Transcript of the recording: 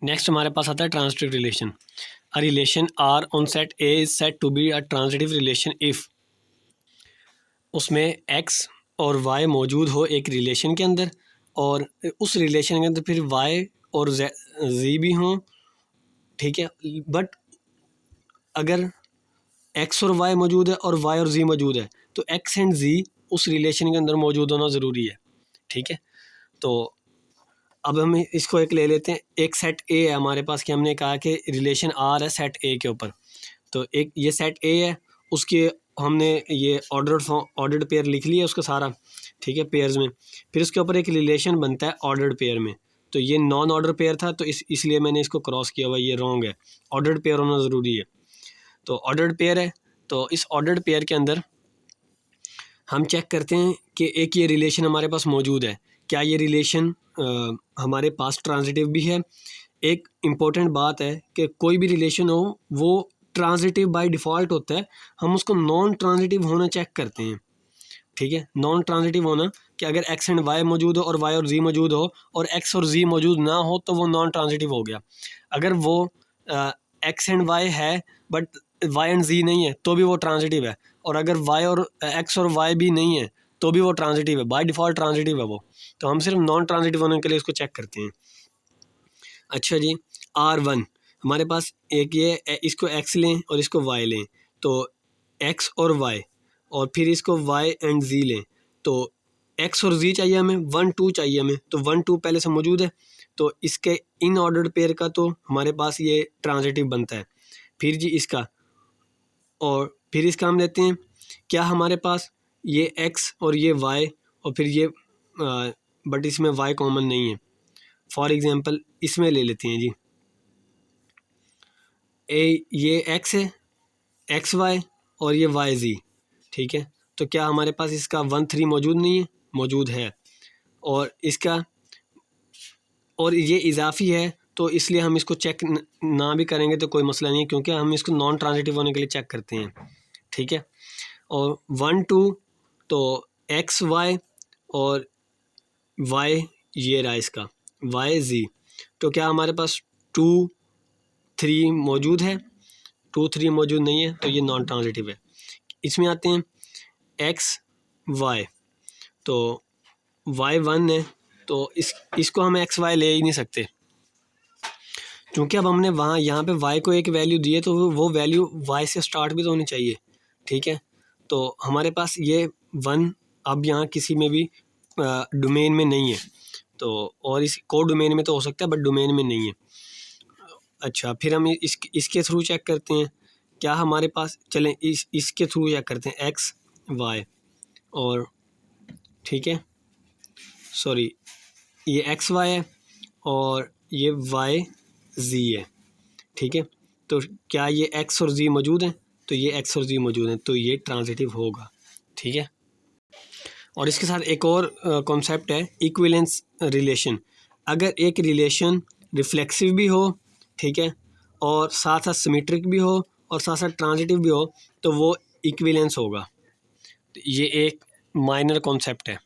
Next हमारे पास आता है transitive relation. A relation R on set A is set to be a transitive relation if उसमें X और वाई मौजूद हो एक रिलेशन के अंदर, और उस रिलेशन के अंदर फिर वाई और जी भी हों, ठीक है। बट अगर एक्स और वाई मौजूद है और वाई और जी मौजूद है तो एक्स एंड जी उस रिलेशन के अंदर मौजूद होना ज़रूरी है, ठीक है। तो अब हम इसको एक ले लेते हैं, एक सेट ए है हमारे पास कि हमने कहा कि रिलेशन आर है सेट ए के ऊपर। तो एक ये सेट ए है, उसके हमने ये ऑर्डर्ड पेयर लिख लिया उसका सारा, ठीक है, पेयर्स में। फिर उसके ऊपर एक रिलेशन बनता है ऑर्डर्ड पेयर में। तो ये नॉन ऑर्डर पेयर था तो इसलिए मैंने इसको क्रॉस किया हुआ, ये रॉन्ग है, ऑर्डर्ड पेयर होना ज़रूरी है। तो ऑर्डर्ड पेयर है, तो इस ऑर्डर्ड पेयर के अंदर हम चेक करते हैं कि एक ये रिलेशन हमारे पास मौजूद है, क्या ये रिलेशन हमारे पास ट्रांजिटिव भी है। एक इम्पॉर्टेंट बात है कि कोई भी रिलेशन हो वो ट्रांजिटिव बाय डिफ़ॉल्ट होता है, हम उसको नॉन ट्रांजिटिव होना चेक करते हैं, ठीक है। नॉन ट्रांजिटिव होना कि अगर एक्स एंड वाई मौजूद हो और वाई और जी मौजूद हो और एक्स और जी मौजूद ना हो तो वो नॉन ट्रांजिटिव हो गया। अगर वो एक्स एंड वाई है बट वाई एंड जी नहीं है तो भी वो ट्रांजिटिव है, और अगर वाई और एक्स और वाई भी नहीं है तो भी वो ट्रांजिटिव है, बाय डिफ़ॉल्ट ट्रांजिटिव है वो। तो हम सिर्फ नॉन ट्रांजिटिव होने के लिए उसको चेक करते हैं। अच्छा जी, R1 हमारे पास एक ये, इसको x लें और इसको y लें, तो x और y, और फिर इसको y एंड z लें, तो x और z चाहिए हमें, 1 2 चाहिए हमें, तो 1 2 पहले से मौजूद है, तो इसके इन ऑर्डर्ड पेयर का तो हमारे पास ये ट्रांजिटिव बनता है। फिर जी इसका, और फिर इसका हम लेते हैं, क्या हमारे पास ये x और ये y और फिर ये बट इसमें y कॉमन नहीं है। फॉर एग्ज़ाम्पल इसमें ले लेते हैं जी, ये x है, एक्स वाई और ये वाई जी, ठीक है। तो क्या हमारे पास इसका 1 3 मौजूद नहीं है? मौजूद है। और इसका, और ये इजाफी है तो इसलिए हम इसको चेक ना भी करेंगे तो कोई मसला नहीं है, क्योंकि हम इसको नॉन ट्रांजिटिव होने के लिए चेक करते हैं, ठीक है। और 1 2 तो एक्स वाई और वाई ये रहा इसका वाई जी, तो क्या हमारे पास 2 3 मौजूद है? 2 3 मौजूद नहीं है तो ये नॉन ट्रांजिटिव है। इसमें आते हैं एक्स वाई, तो वाई 1 है तो इसको हम एक्स वाई ले ही नहीं सकते, क्योंकि अब हमने वहाँ यहाँ पे y को एक वैल्यू दी है तो वो वैल्यू y से स्टार्ट भी तो होनी चाहिए, ठीक है। तो हमारे पास ये 1 अब यहाँ किसी में भी डोमेन में नहीं है, तो और इस को डोमेन में तो हो सकता है बट डोमेन में नहीं है। अच्छा, फिर हम इसके थ्रू चेक करते हैं, क्या हमारे पास, चलें इसके थ्रू चेक करते हैं एक्स वाई, और ठीक है, सॉरी ये एक्स वाई है और ये वाई जी है, ठीक है। तो क्या ये एक्स और जी मौजूद हैं? तो ये एक्स और जी मौजूद हैं तो ये ट्रांजिटिव होगा, ठीक है। और इसके साथ एक और कॉन्सेप्ट है इक्विवेलेंस रिलेशन। अगर एक रिलेशन रिफ्लेक्सिव भी हो, ठीक है, और साथ साथ सिमेट्रिक भी हो और साथ साथ ट्रांजिटिव भी हो तो वो इक्विवेलेंस होगा। तो ये एक माइनर कॉन्सेप्ट है।